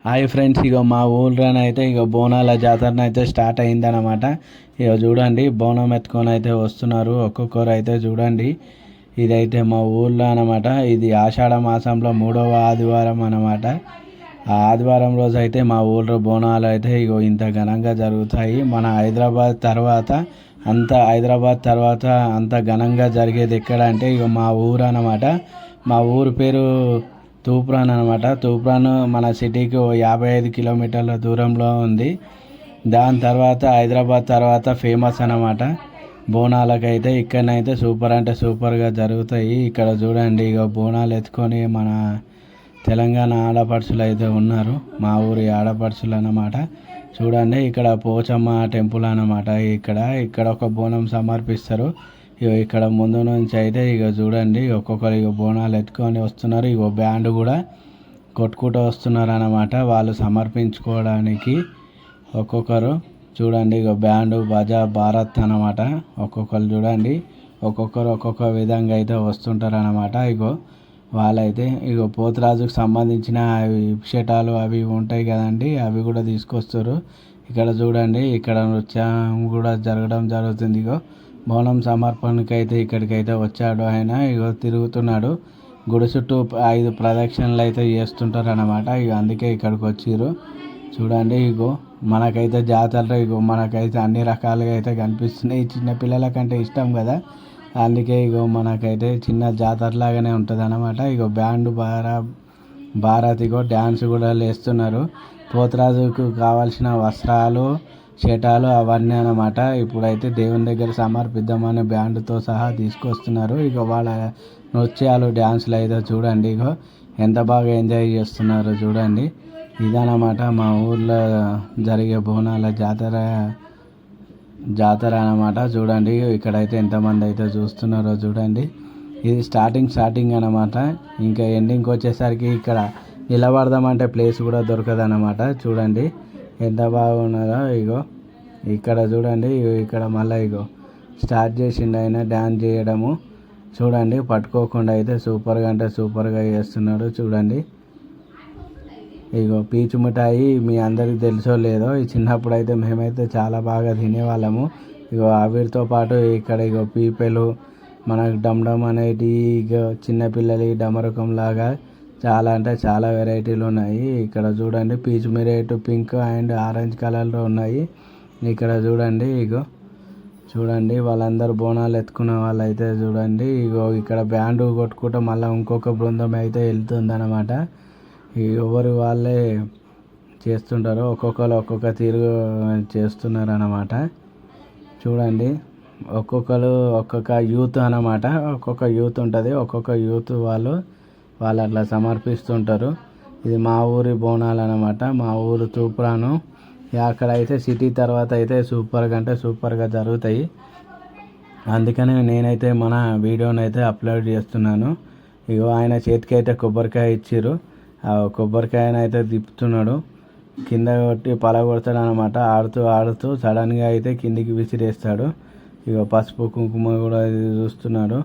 Hi friends, ఇగో మా ఊళ్ళోనైతే బోనాల జాతర అయితే స్టార్ట్ అయిందనమాట. ఇక చూడండి, బోనం ఎత్తుకొని అయితే వస్తున్నారు ఒక్కొక్కరు. అయితే చూడండి, ఇదైతే మా ఊళ్ళో అనమాట. ఇది ఆషాఢ మాసంలో 3వ ఆదివారం అనమాట. ఆ ఆదివారం రోజు అయితే మా ఊళ్ళో బోనాలు అయితే ఇంత ఘనంగా జరుగుతాయి. మన హైదరాబాద్ తర్వాత అంత ఘనంగా జరిగేది ఎక్కడ అంటే మా ఊరు అనమాట. మా ఊరు పేరు తూప్రాన్ అనమాట. తూప్రాన్ మన సిటీకి 55 కిలోమీటర్ల దూరంలో ఉంది. దాని తర్వాత హైదరాబాద్ తర్వాత ఫేమస్ అనమాట బోనాలకైతే. ఇక్కడనైతే సూపర్ అంటే సూపర్గా జరుగుతాయి. ఇక్కడ చూడండి, బోనాలు ఎత్తుకొని మన తెలంగాణ ఆడపడుచులు అయితే ఉన్నారు, మా ఊరి ఆడపడుచులు అన్నమాట. చూడండి, ఇక్కడ పోచమ్మ టెంపుల్ అన్నమాట. ఇక్కడ ఒక బోనం సమర్పిస్తారు. ఇక్కడ ముందు నుంచి అయితే చూడండి, ఒక్కొక్కరు బోనాలు ఎత్తుకొని వస్తున్నారు. బ్యాండ్ కూడా కొట్టుకుంటూ వస్తున్నారు అన్నమాట వాళ్ళు సమర్పించుకోవడానికి. ఒక్కొక్కరు చూడండి, బ్యాండ్ బాజా భారత్ అన్నమాట. ఒక్కొక్కరు చూడండి, ఒక్కొక్కరు ఒక్కొక్క విధంగా అయితే వస్తుంటారు అన్నమాట. వాళ్ళైతే పోతురాజుకు సంబంధించిన ఇప్షేటాలు అవి ఉంటాయి కదండి, అవి కూడా తీసుకొస్తారు. ఇక్కడ చూడండి, ఇక్కడ నృత్యం కూడా జరగడం జరుగుతుంది. బోనం సమర్పణకైతే ఇక్కడికైతే వచ్చాడు ఆయన. తిరుగుతున్నాడు గుడి చుట్టూ 5 ప్రదక్షిణలు అయితే చేస్తుంటారు అన్నమాట. అందుకే ఇక్కడికి వచ్చిర్రు. చూడండి, మనకైతే జాతరలో మనకైతే అన్ని రకాలుగా అయితే కనిపిస్తున్నాయి. చిన్న పిల్లలకంటే ఇష్టం కదా, అందుకే మనకైతే చిన్న జాతరలాగానే ఉంటుంది అన్నమాట. బ్యాండ్ భారత్ డ్యాన్స్ కూడా వేస్తున్నారు. పోతరాజుకు కావాల్సిన వస్త్రాలు, శటాలు అవన్నీ అన్నమాట. ఇప్పుడైతే దేవుని దగ్గర సమర్పిద్దామని బ్యాండ్తో సహా తీసుకొస్తున్నారు. వాళ్ళ నృత్యాలు, డ్యాన్సులు అయితే చూడండి, ఎంత బాగా ఎంజాయ్ చేస్తున్నారు చూడండి. ఇదన్నమాట మా ఊర్లో జరిగే బోనాల జాతర అన్నమాట. చూడండి, ఇక్కడైతే ఎంతమంది అయితే చూస్తున్నారో చూడండి. ఇది స్టార్టింగ్ అన్నమాట. ఇంకా ఎండింగ్కి వచ్చేసరికి ఇక్కడ నిలబడదామంటే ప్లేస్ కూడా దొరకదన్నమాట. చూడండి ఎంత బాగున్నదో. ఇక్కడ చూడండి, ఇక్కడ మళ్ళీ స్టార్ట్ చేసిండు ఆయన డ్యాన్స్ చేయడము. చూడండి, పట్టుకోకుండా అయితే సూపర్గా అంటే సూపర్గా చేస్తున్నాడు. చూడండి, పీచు మిఠాయి మీ అందరికి తెలుసో లేదో, చిన్నప్పుడు అయితే మేమైతే చాలా బాగా తినేవాళ్ళము. ఆవిరితో పాటు ఇక్కడ పీపెలు, మనకు డమ్ అనేది చిన్నపిల్లలి డమరకం లాగా చాలా అంటే చాలా వెరైటీలు ఉన్నాయి. ఇక్కడ చూడండి, పీచు మిఠాయి పింక్ అండ్ ఆరెంజ్ కలర్లో ఉన్నాయి. ఇక్కడ చూడండి, చూడండి వాళ్ళందరూ బోనాలు ఎత్తుకున్న వాళ్ళు అయితే చూడండి. ఇక్కడ బ్యాండ్ కొట్టుకుంటూ మళ్ళీ ఇంకొక బృందం అయితే వెళ్తుంది అన్నమాట. ఎవరు వాళ్ళే చేస్తుంటారు, ఒక్కొక్కరు ఒక్కొక్క తీరు చేస్తున్నారు అన్నమాట. చూడండి, ఒక్కొక్కరు ఒక్కొక్క యూత్ అన్నమాట. ఒక్కొక్క యూత్ ఉంటుంది, ఒక్కొక్క యూత్ వాళ్ళు అట్లా సమర్పిస్తుంటారు. ఇది మా ఊరి బోనాలు అన్నమాట, మా ఊరు తూప్రాను. అక్కడ అయితే సిటీ తర్వాత అయితే సూపర్గా అంటే సూపర్గా జరుగుతాయి. అందుకనే నేనైతే మన వీడియోని అయితే అప్లోడ్ చేస్తున్నాను. ఆయన చేతికి అయితే కొబ్బరికాయ ఇచ్చిర్రు. ఆ కొబ్బరికాయను అయితే తిప్పుతున్నాడు, కింద కొట్టి పలగొడతాడు అనమాట. ఆడుతూ సడన్గా అయితే కిందికి విసిరేస్తాడు. పసుపు కుంకుమ కూడా చూస్తున్నాడు,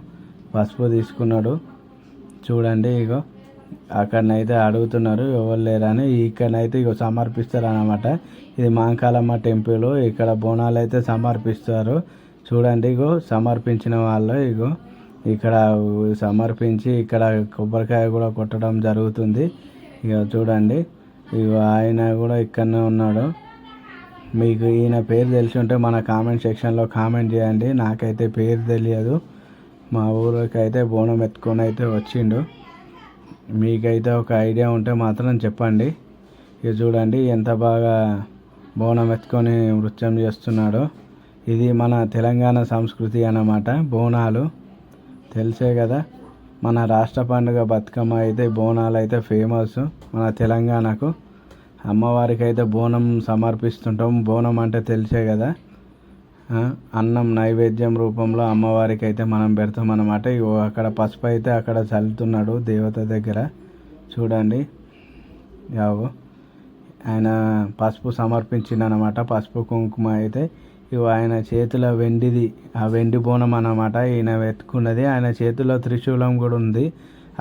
పసుపు తీసుకున్నాడు. చూడండి, అక్కడనైతే అడుగుతున్నారు ఎవరు లేరని. ఇక్కడనైతే సమర్పిస్తారు అన్నమాట. ఇది మాంకాలమ్మ టెంపుల్. ఇక్కడ బోనాలు అయితే సమర్పిస్తారు. చూడండి, సమర్పించిన వాళ్ళు ఇక్కడ సమర్పించి ఇక్కడ కొబ్బరికాయ కూడా కొట్టడం జరుగుతుంది. చూడండి, ఆయన కూడా ఇక్కడనే ఉన్నాడు. మీకు ఈయన పేరు తెలిసి ఉంటే మన కామెంట్ సెక్షన్లో కామెంట్ చేయండి. నాకైతే పేరు తెలియదు. మా ఊరికి అయితే బోనం ఎత్తుకొని అయితే వచ్చిండు. మీకైతే ఒక ఐడియా ఉంటే మాత్రం చెప్పండి. చూడండి, ఎంత బాగా బోనం ఎత్తుకొని నృత్యం చేస్తున్నాడో. ఇది మన తెలంగాణ సంస్కృతి అన్నమాట. బోనాలు తెలిసే కదా, మన రాష్ట్ర పండుగ బతుకమ్మ అయితే బోనాలు అయితే ఫేమస్ మన తెలంగాణకు. అమ్మవారికి అయితే బోనం సమర్పిస్తుంటాం. బోనం అంటే తెలిసే కదా, అన్నం నైవేద్యం రూపంలో అమ్మవారికి అయితే మనం పెడతాం అన్నమాట. అక్కడ పసుపు అయితే అక్కడ చల్లుతున్నాడు దేవత దగ్గర. చూడండి, ఆయన పసుపు సమర్పించిందనమాట. పసుపు కుంకుమ అయితే ఆయన చేతిలో వెండిది, ఆ వెండి బోనం అన్నమాట ఈయన పెట్టుకున్నది. ఆయన చేతిలో త్రిశూలం కూడా ఉంది,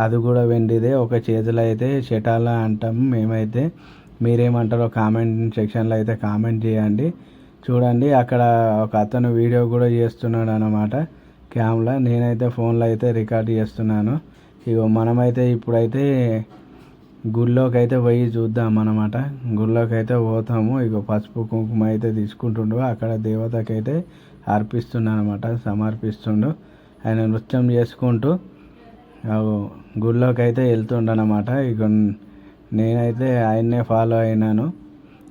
అది కూడా వెండిదే. ఒక చేతిలో అయితే శటాల అంటాం మేమైతే, మీరేమంటారో కామెంట్ సెక్షన్లో అయితే కామెంట్ చేయండి. చూడండి అక్కడ ఒక అతను వీడియో కూడా చేస్తున్నాడు అన్నమాట క్యామ్లో. నేనైతే ఫోన్లో అయితే రికార్డ్ చేస్తున్నాను. ఇగో మనమైతే ఇప్పుడైతే గుళ్ళోకి అయితే పోయి చూద్దాం అన్నమాట. గుళ్ళోకి అయితే పోతాము. ఇగో పసుపు కుంకుమ అయితే తీసుకుంటుండు. అక్కడ దేవతకైతే అర్పిస్తుండు అనమాట, సమర్పిస్తుండు. ఆయన నృత్యం చేసుకుంటూ గుళ్ళోకి అయితే వెళ్తుండనమాట. ఇక నేనైతే ఆయన్నే ఫాలో అయినాను.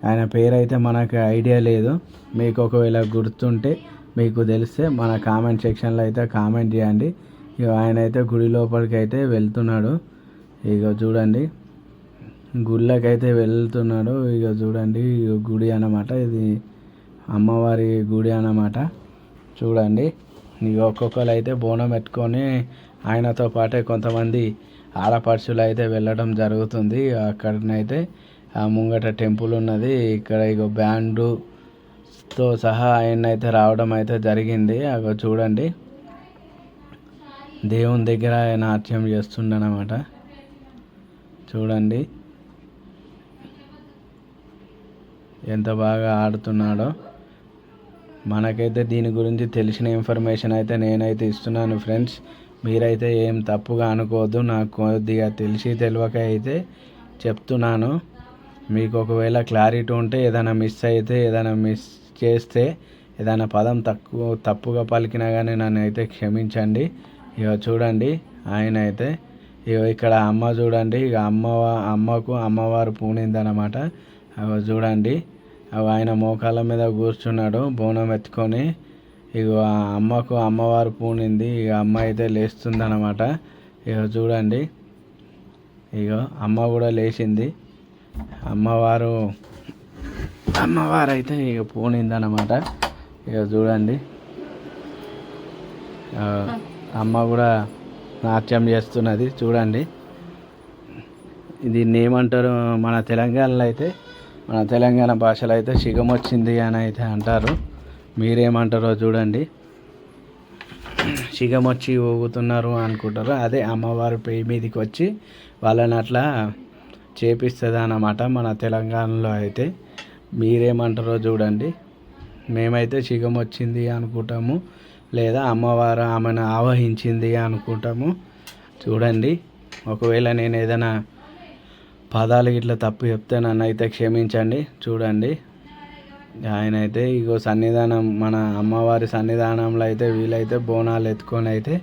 ఆయన పేరైతే మనకు ఐడియా లేదు. మీకు ఒకవేళ గుర్తుంటే మీకు తెలిస్తే మన కామెంట్ సెక్షన్లో అయితే కామెంట్ చేయండి. ఇక ఆయన అయితే గుడి లోపలికి అయితే వెళ్తున్నాడు. ఇక చూడండి గుళ్ళకి అయితే వెళ్తున్నాడు. ఇక చూడండి గుడి అన్నమాట, ఇది అమ్మవారి గుడి అన్నమాట. చూడండి ఇక ఒక్కొక్కరు అయితే బోనం ఎత్తుకొని ఆయనతో పాటే కొంతమంది ఆడపడుచులు అయితే వెళ్ళడం జరుగుతుంది. అక్కడనైతే ఆ ముంగట టెంపుల్ ఉన్నది. ఇక్కడ ఇక బ్యాండుతో సహా ఆయన అయితే రావడం అయితే జరిగింది. అగో చూడండి దేవుని దగ్గర నాట్యం చేస్తుండనమాట. చూడండి ఎంత బాగా ఆడుతున్నాడో. మనకైతే దీని గురించి తెలిసిన ఇన్ఫర్మేషన్ అయితే నేనైతే ఇస్తున్నాను ఫ్రెండ్స్. మీరైతే ఏం తప్పుగా అనుకోవద్దు. నాకు కొద్దిగా తెలిసి తెలియక అయితే చెప్తున్నాను. మీకు ఒకవేళ క్లారిటీ ఉంటే ఏదైనా మిస్ అయితే, ఏదైనా మిస్ చేస్తే, ఏదైనా పదం తప్పుగా పలికినా కానీ నన్ను అయితే క్షమించండి. ఇక చూడండి ఆయన అయితే ఇక ఇక్కడ అమ్మ చూడండి. ఇక అమ్మకు అమ్మవారు పూనిందనమాట. అవి చూడండి ఆయన మోకాళ్ళ మీద కూర్చున్నాడు బోనం ఎత్తుకొని. ఇక అమ్మకు అమ్మవారు పూనింది. ఇక అమ్మ అయితే లేస్తుందన్నమాట. ఇక చూడండి ఇక అమ్మ కూడా లేచింది. అమ్మవారు అయితే ఇక పూనిందన్నమాట. ఇక చూడండి అమ్మ కూడా నాట్యం చేస్తున్నది. చూడండి దీన్ని ఏమంటారు మన తెలంగాణలో అయితే, మన తెలంగాణ భాషలో అయితే శిగం వచ్చింది అని అయితే అంటారు. మీరేమంటారో చూడండి. శిగం వచ్చి ఊగుతున్నారు అనుకుంటారు. అదే అమ్మవారి పేరు మీదకి వచ్చి వాళ్ళని అట్లా చేపిస్తుంది అన్నమాట మన తెలంగాణలో అయితే. మీరేమంటారో చూడండి. మేమైతే శిగం వచ్చింది అనుకుంటాము, లేదా అమ్మవారు ఆమెను ఆవహించింది అనుకుంటాము. చూడండి ఒకవేళ నేను ఏదైనా పదాలు ఇట్లా తప్పు చెప్తే నన్ను అయితే క్షమించండి. చూడండి ఆయన అయితే ఇగో సన్నిధానం, మన అమ్మవారి సన్నిధానంలో అయితే వీలైతే బోనాలు ఎత్తుకొని అయితే